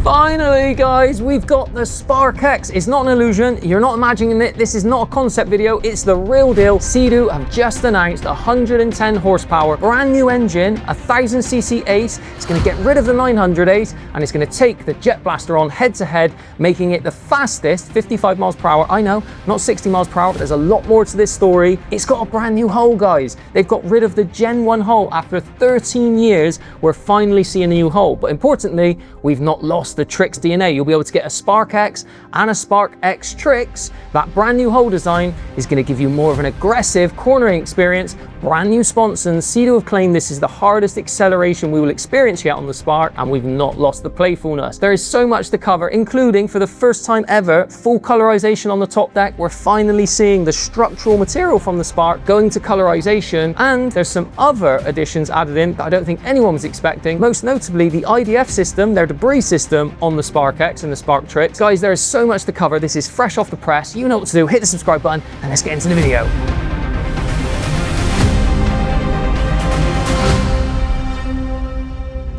Finally guys, we've got the Spark X. It's not an illusion, you're not imagining it, this is not a concept video, it's the real deal. Sea-Doo have just announced 110 horsepower, brand new engine, 1000cc Ace. It's going to get rid of the 900 Ace and it's going to take the Jetblaster on head to head, making it the fastest, 55 miles per hour. I know, not 60 miles per hour, but there's a lot more to this story. It's got a brand new hull guys. They've got rid of the Gen 1 hull. After 13 years, we're finally seeing a new hull. But importantly, we've not lost the Trix DNA. You'll be able to get a Spark X and a Spark X Trix. That brand new hull design is going to give you more of an aggressive cornering experience. Brand new sponsors, Sea-Doo have claimed this is the hardest acceleration we will experience yet on the Spark, and we've not lost the playfulness. There is so much to cover, including for the first time ever, full colorization on the top deck. We're finally seeing the structural material from the Spark going to colorization, and there's some other additions added in that I don't think anyone was expecting. Most notably, the IDF system, their debris system on the Spark X and the Spark Trix. Guys, there is so much to cover. This is fresh off the press. You know what to do. Hit the subscribe button and let's get into the video.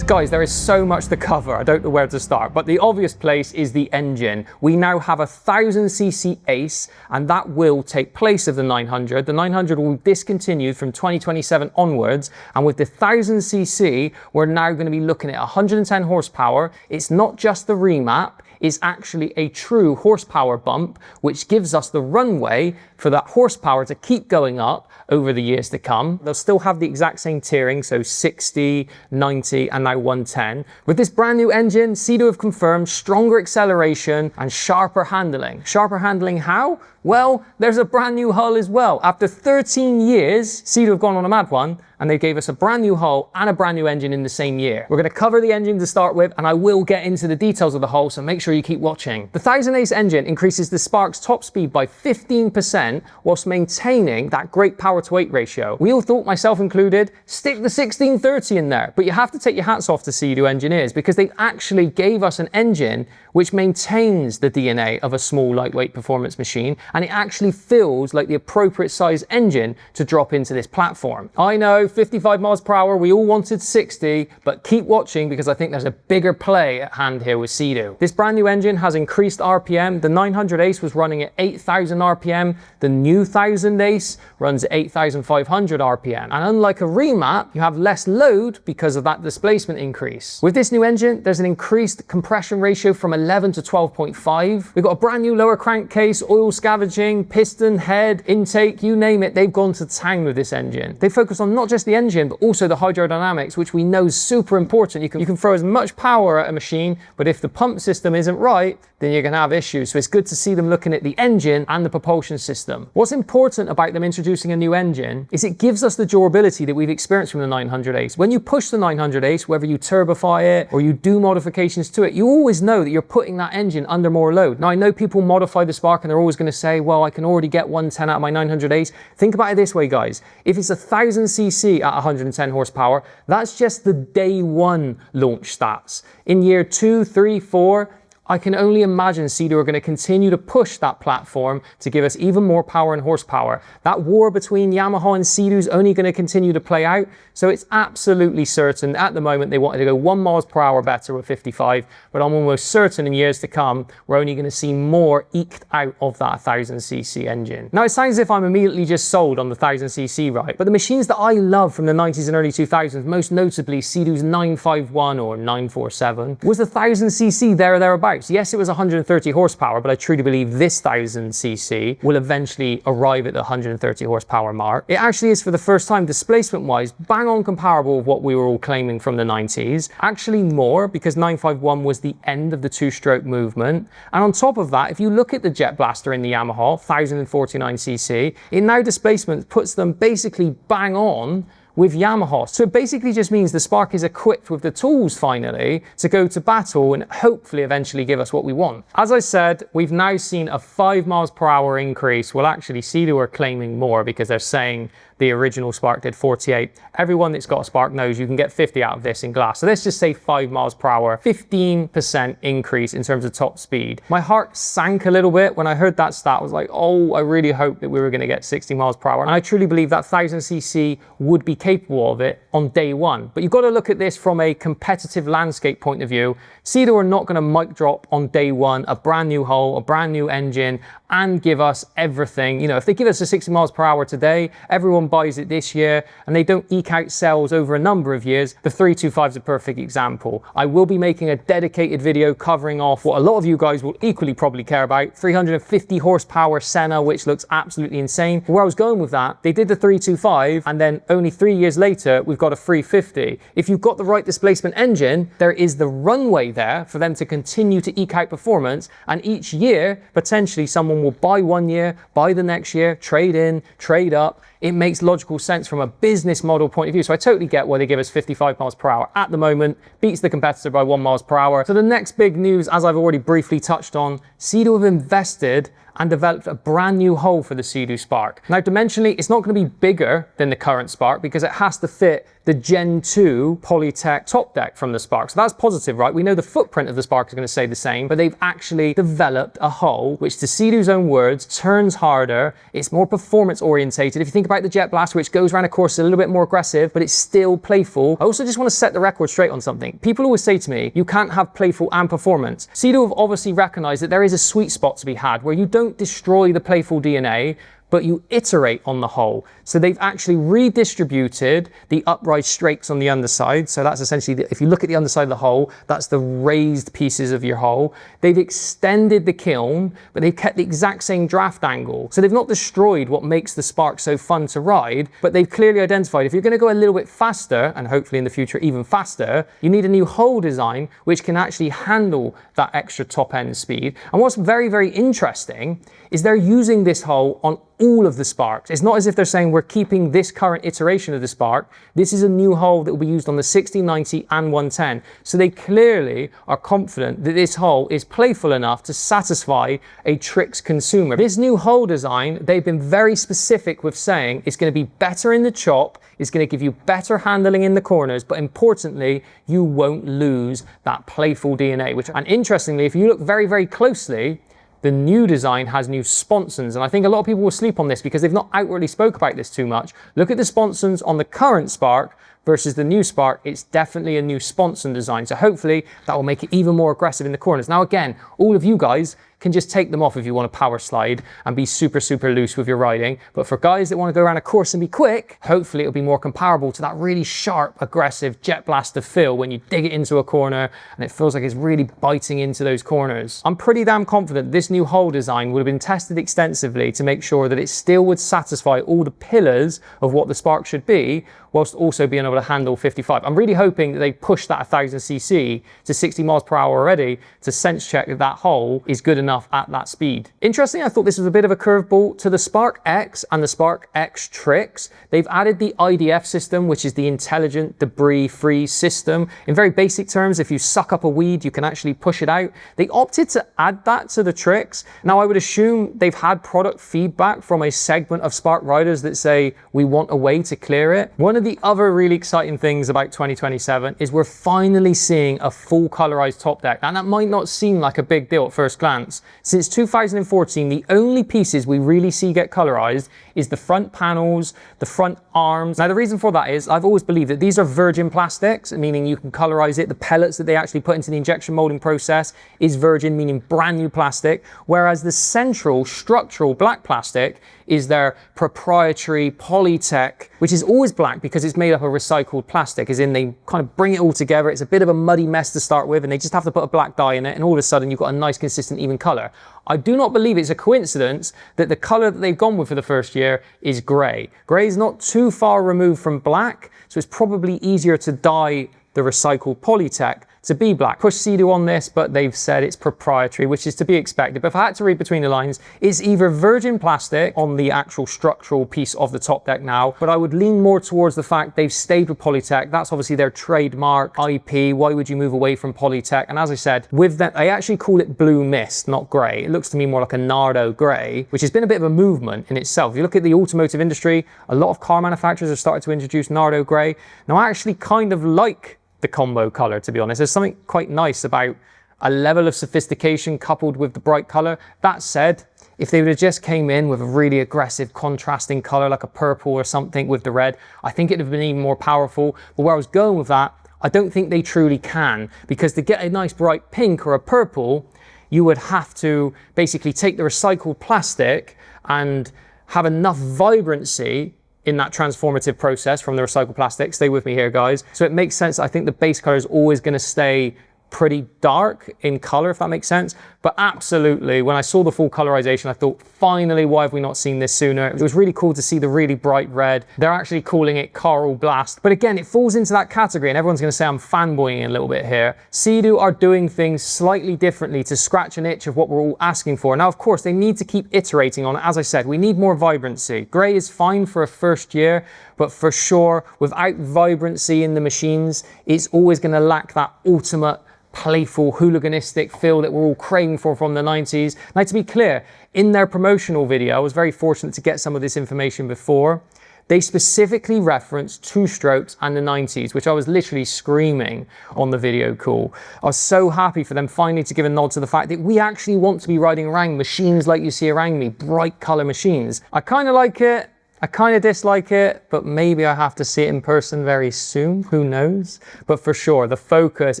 Guys, there is so much to cover, I don't know where to start, but the obvious place is the engine. We now have 1000cc Ace, and that will take place of the 900. The 900 will be discontinued from 2027 onwards, and with the 1000cc, we're now going to be looking at 110 horsepower. It's not just the remap, is actually a true horsepower bump, which gives us the runway for that horsepower to keep going up over the years to come. They'll still have the exact same tiering, so 60, 90, and now 110. With this brand new engine, Sea-Doo have confirmed stronger acceleration and sharper handling. Sharper handling how? Well, there's a brand new hull as well. After 13 years, Sea-Doo have gone on a mad one, and they gave us a brand new hull and a brand new engine in the same year. We're going to cover the engine to start with, and I will get into the details of the hull, so make sure you keep watching. The 1000 Ace engine increases the Spark's top speed by 15% whilst maintaining that great power to weight ratio. We all thought, myself included, stick the 1630 in there, but you have to take your hats off to Sea-Doo engineers because they actually gave us an engine which maintains the DNA of a small lightweight performance machine, and it actually feels like the appropriate size engine to drop into this platform. I know, 55 miles per hour, we all wanted 60, but keep watching because I think there's a bigger play at hand here with Sea-Doo. This brand new engine has increased RPM. The 900 Ace was running at 8,000 RPM. The new 1000 Ace runs at 8,500 RPM. And unlike a remap, you have less load because of that displacement increase. With this new engine, there's an increased compression ratio from 11 to 12.5. We've got a brand new lower crankcase, oil scavenging, piston, head, intake, you name it, they've gone to town with this engine. They focus on not just the engine, but also the hydrodynamics, which we know is super important. You can throw as much power at a machine, but if the pump system isn't right, then you're going to have issues. So it's good to see them looking at the engine and the propulsion system. What's important about them introducing a new engine is it gives us the durability that we've experienced from the 900 Ace. When you push the 900 Ace, whether you turbofy it or you do modifications to it, you always know that you're putting that engine under more load. Now, I know people modify the Spark and they're always going to say, well, I can already get 110 out of my 900 Ace. Think about it this way, guys. If it's 1000cc at 110 horsepower, that's just the day one launch stats. In year 2, 3, 4, I can only imagine Sea-Doo are going to continue to push that platform to give us even more power and horsepower. That war between Yamaha and Sea-Doo is only going to continue to play out, so it's absolutely certain. At the moment, they wanted to go 1 miles per hour better with 55, but I'm almost certain in years to come, we're only going to see more eked out of that 1000cc engine. Now, it sounds as if I'm immediately just sold on the 1000cc, right? But the machines that I love from the 90s and early 2000s, most notably Sea-Doo's 951 or 947, was the 1000cc there or thereabouts. Yes, it was 130 horsepower, but I truly believe this 1000cc will eventually arrive at the 130 horsepower mark. It actually is, for the first time, displacement-wise, bang on comparable with what we were all claiming from the 90s. Actually more, because 951 was the end of the two-stroke movement. And on top of that, if you look at the Jetblaster in the Yamaha, 1049cc, it now displacement puts them basically bang on with Yamaha. So it basically just means the Spark is equipped with the tools finally to go to battle and hopefully eventually give us what we want. As I said, we've now seen a 5 miles per hour increase. Well, actually Sea-Doo are claiming more because they're saying The original Spark did 48. Everyone that's got a Spark knows you can get 50 out of this in glass. So let's just say 5 miles per hour, 15% increase in terms of top speed. My heart sank a little bit when I heard that stat. I was like, oh, I really hope that we were going to get 60 miles per hour. And I truly believe that 1000cc would be capable of it on day one. But you've got to look at this from a competitive landscape point of view. Sea-Doo are not going to mic drop on day one a brand new hull, a brand new engine, and give us everything. You know, if they give us a 60 miles per hour today, everyone buys it this year, and they don't eke out sales over a number of years. The 325 is a perfect example. I will be making a dedicated video covering off what a lot of you guys will equally probably care about, 350 horsepower Senna, which looks absolutely insane. Where I was going with that, they did the 325, and then only 3 years later, we've got a 350. If you've got the right displacement engine, there is the runway there for them to continue to eke out performance, and each year, potentially someone will buy 1 year, buy the next year, trade in, trade up. It makes logical sense from a business model point of view. So I totally get why they give us 55 miles per hour at the moment, beats the competitor by 1 miles per hour. So the next big news, as I've already briefly touched on, Sea-Doo have invested and developed a brand new hull for the Sea-Doo Spark. Now, dimensionally, it's not going to be bigger than the current Spark because it has to fit the Gen 2 Polytec top deck from the Spark. So that's positive, right? We know the footprint of the Spark is going to stay the same, but they've actually developed a hull which, to Sea-Doo's own words, turns harder. It's more performance orientated. If you think about the Jetblaster, which goes around a course a little bit more aggressive, but it's still playful. I also just want to set the record straight on something. People always say to me, you can't have playful and performance. Sea-Doo have obviously recognized that there is a sweet spot to be had where you don't destroy the playful DNA, but you iterate on the hull. So they've actually redistributed the upright strakes on the underside. So that's essentially, if you look at the underside of the hull, that's the raised pieces of your hull. They've extended the kiln, but they've kept the exact same draft angle. So they've not destroyed what makes the Spark so fun to ride, but they've clearly identified if you're gonna go a little bit faster, and hopefully in the future even faster, you need a new hull design which can actually handle that extra top end speed. And what's very, very interesting is they're using this hull on all of the Sparks. It's not as if they're saying we're keeping this current iteration of the Spark. This is a new hull that will be used on the 60, 90 and 110. So they clearly are confident that this hull is playful enough to satisfy a tricks consumer. This new hull design, they've been very specific with saying it's going to be better in the chop, it's going to give you better handling in the corners, but importantly, you won't lose that playful DNA. And interestingly, if you look very, very closely, the new design has new sponsons, and I think a lot of people will sleep on this because they've not outwardly spoke about this too much. Look at the sponsons on the current Spark versus the new Spark. It's definitely a new sponson design, so hopefully that will make it even more aggressive in the corners. Now again, all of you guys can just take them off if you want to power slide and be super, super loose with your riding. But for guys that want to go around a course and be quick, hopefully it'll be more comparable to that really sharp, aggressive Jetblaster feel when you dig it into a corner and it feels like it's really biting into those corners. I'm pretty damn confident this new hull design would have been tested extensively to make sure that it still would satisfy all the pillars of what the Spark should be, whilst also being able to handle 55. I'm really hoping that they push that 1000cc to 60 miles per hour already to sense check that that hull is good enough at that speed. Interesting, I thought this was a bit of a curveball to the Spark X and the Spark X Tricks. They've added the IDF system, which is the Intelligent Debris Free System. In very basic terms, if you suck up a weed, you can actually push it out. They opted to add that to the Tricks. Now, I would assume they've had product feedback from a segment of Spark riders that say, we want a way to clear it. One of the other really exciting things about 2027 is we're finally seeing a full colorized top deck. And that might not seem like a big deal at first glance. Since 2014, the only pieces we really see get colorized is the front panels, the front arms. Now, the reason for that is I've always believed that these are virgin plastics, meaning you can colorize it. The pellets that they actually put into the injection molding process is virgin, meaning brand new plastic, whereas the central structural black plastic is their proprietary Polytec, which is always black because it's made up of recycled plastic, as in they kind of bring it all together. It's a bit of a muddy mess to start with, and they just have to put a black dye in it, and all of a sudden you've got a nice, consistent, even color. I do not believe it's a coincidence that the color that they've gone with for the first year is gray. Gray is not too far removed from black, so it's probably easier to dye the recycled Polytec to be black. Push Sea-Doo on this, but they've said it's proprietary, which is to be expected. But if I had to read between the lines, it's either virgin plastic on the actual structural piece of the top deck now, but I would lean more towards the fact they've stayed with Polytec. That's obviously their trademark IP. Why would you move away from Polytec? And as I said, with that, I actually call it blue mist, not grey. It looks to me more like a Nardo grey, which has been a bit of a movement in itself. If you look at the automotive industry, a lot of car manufacturers have started to introduce Nardo grey. Now, I actually kind of like the combo color, to be honest. There's something quite nice about a level of sophistication coupled with the bright color. That said, if they would have just came in with a really aggressive contrasting color like a purple or something with the red, I think it'd have been even more powerful. But where I was going with that, I don't think they truly can, because to get a nice bright pink or a purple, you would have to basically take the recycled plastic and have enough vibrancy in that transformative process from the recycled plastic. Stay with me here, guys. So it makes sense. I think the base color is always going to stay pretty dark in color, if that makes sense. But absolutely, when I saw the full colorization, I thought, finally, why have we not seen this sooner? It was really cool to see the really bright red. They're actually calling it Coral Blast. But again, it falls into that category, and everyone's going to say I'm fanboying a little bit here. Sea-Doo are doing things slightly differently to scratch an itch of what we're all asking for. Now, of course, they need to keep iterating on it. As I said, we need more vibrancy. Gray is fine for a first year, but for sure, without vibrancy in the machines, it's always going to lack that ultimate playful, hooliganistic feel that we're all craving for from the 90s. Now, to be clear, in their promotional video, I was very fortunate to get some of this information before. They specifically referenced two strokes and the 90s, which I was literally screaming on the video call. I was so happy for them finally to give a nod to the fact that we actually want to be riding around machines like you see around me, bright color machines. I kind of like it. I kind of dislike it, but maybe I have to see it in person very soon, who knows? But for sure, the focus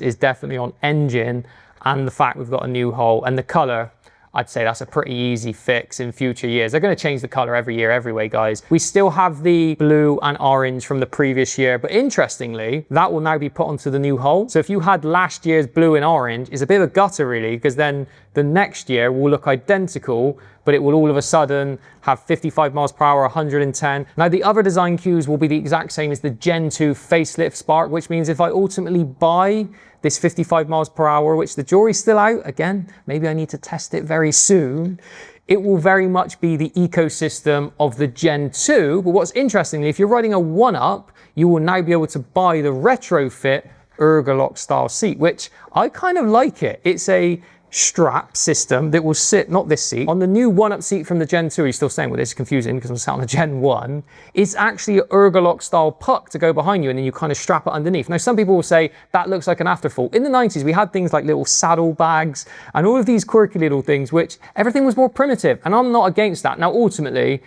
is definitely on engine and the fact we've got a new hull, and the color, I'd say that's a pretty easy fix in future years. They're going to change the color every year, every guys. We still have the blue and orange from the previous year, but interestingly, that will now be put onto the new hull. So if you had last year's blue and orange, it's a bit of a gutter really, because then the next year will look identical, but it will all of a sudden have 55 miles per hour, 110. Now the other design cues will be the exact same as the Gen 2 facelift Spark, which means if I ultimately buy this 55 miles per hour, which the jury's still out, again, maybe I need to test it very soon, it will very much be the ecosystem of the Gen 2. But what's interesting, if you're riding a 1-up, you will now be able to buy the retrofit ergolock style seat, which I kind of like it. It's a strap system that will sit, not this seat, on the new 1-up seat from the Gen 2. Are you still saying, well, this is confusing because I'm sat on the Gen 1. It's actually an ergolock style puck to go behind you, and then you kind of strap it underneath. Now, some people will say that looks like an afterthought. In the 90s, we had things like little saddle bags and all of these quirky little things, which everything was more primitive, and I'm not against that. Now, ultimately,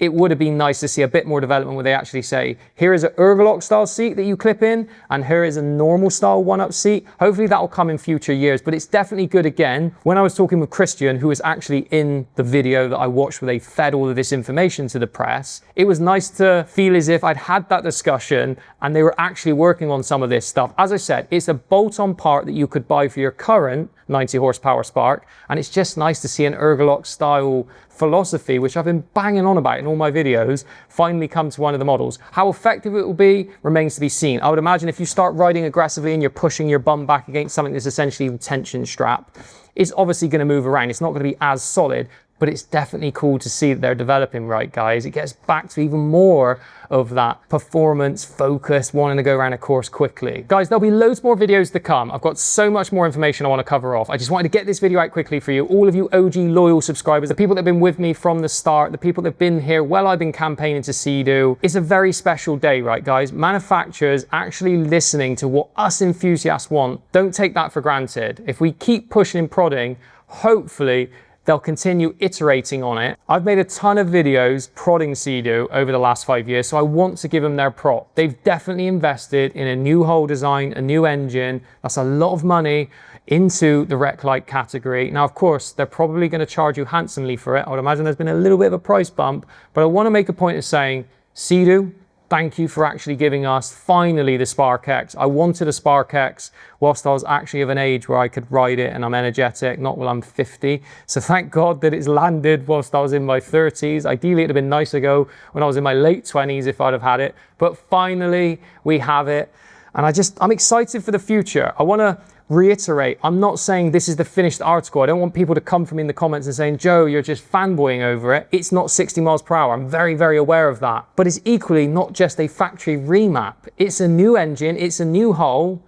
it would have been nice to see a bit more development where they actually say, here is an ergolock style seat that you clip in, and here is a normal style 1-up seat. Hopefully that will come in future years, but it's definitely good. Again, when I was talking with Christian, who was actually in the video that I watched where they fed all of this information to the press, it was nice to feel as if I'd had that discussion and they were actually working on some of this stuff. As I said, it's a bolt-on part that you could buy for your current 90 horsepower Spark, and it's just nice to see an ergolock style philosophy, which I've been banging on about in all my videos, finally come to one of the models. How effective it will be remains to be seen. I would imagine if you start riding aggressively and you're pushing your bum back against something that's essentially a tension strap, it's obviously going to move around. It's not going to be as solid, but it's definitely cool to see that they're developing right, guys. It gets back to even more of that performance focus, wanting to go around a course quickly. Guys, there'll be loads more videos to come. I've got so much more information I want to cover off. I just wanted to get this video out quickly for you. All of you OG loyal subscribers, the people that have been with me from the start, the people that have been here while I've been campaigning to Sea-Doo. It's a very special day, right, guys? Manufacturers actually listening to what us enthusiasts want. Don't take that for granted. If we keep pushing and prodding, hopefully they'll continue iterating on it. I've made a ton of videos prodding Sea-Doo over the last 5 years, so I want to give them their prop. They've definitely invested in a new hull design, a new engine. That's a lot of money into the Rec-Lite category. Now, of course, they're probably going to charge you handsomely for it. I would imagine there's been a little bit of a price bump, but I want to make a point of saying, Sea-Doo, thank you for actually giving us finally the Spark X. I wanted a Spark X whilst I was actually of an age where I could ride it and I'm energetic, not while I'm 50. So thank God that it's landed whilst I was in my 30s. Ideally, it'd have been nice to go when I was in my late 20s if I'd have had it. But finally, we have it. And I'm excited for the future. I want to reiterate, I'm not saying this is the finished article. I don't want people to come for me in the comments and saying, Joe, you're just fanboying over it. It's not 60 miles per hour. I'm very, very aware of that. But it's equally not just a factory remap. It's a new engine. It's a new hull.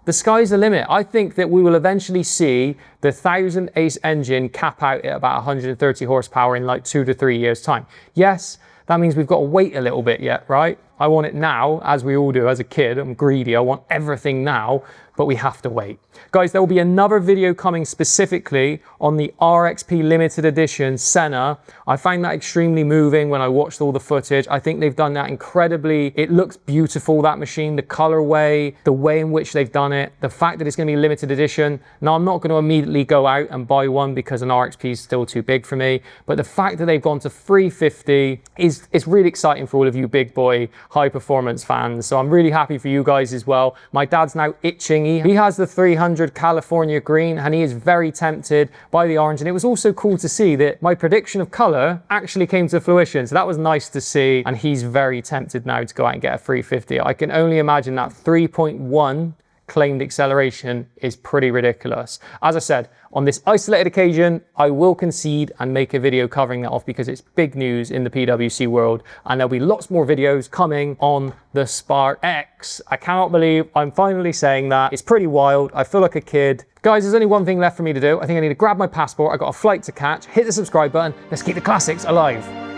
The sky's the limit. I think that we will eventually see the 1000 ACE engine cap out at about 130 horsepower in like 2 to 3 years time. Yes, that means we've got to wait a little bit yet, right? I want it now, as we all do as a kid. I'm greedy, I want everything now, but we have to wait. Guys, there will be another video coming specifically on the RXP limited edition Senna. I find that extremely moving when I watched all the footage. I think they've done that incredibly. It looks beautiful, that machine, the colorway, the way in which they've done it, the fact that it's gonna be limited edition. Now, I'm not gonna immediately go out and buy one because an RXP is still too big for me, but the fact that they've gone to 350 it's really exciting for all of you big boy, high performance fans. So I'm really happy for you guys as well. My dad's now itching. He has the 300 California green and he is very tempted by the orange. And it was also cool to see that my prediction of color actually came to fruition. So that was nice to see. And he's very tempted now to go out and get a 350. I can only imagine that 3.1 claimed acceleration is pretty ridiculous. As I said, on this isolated occasion, I will concede and make a video covering that off because it's big news in the PWC world, and there'll be lots more videos coming on the Spark X. I cannot believe I'm finally saying that. It's pretty wild. I feel like a kid. Guys, there's only one thing left for me to do. I think I need to grab my passport. I've got a flight to catch. Hit the subscribe button. Let's keep the classics alive.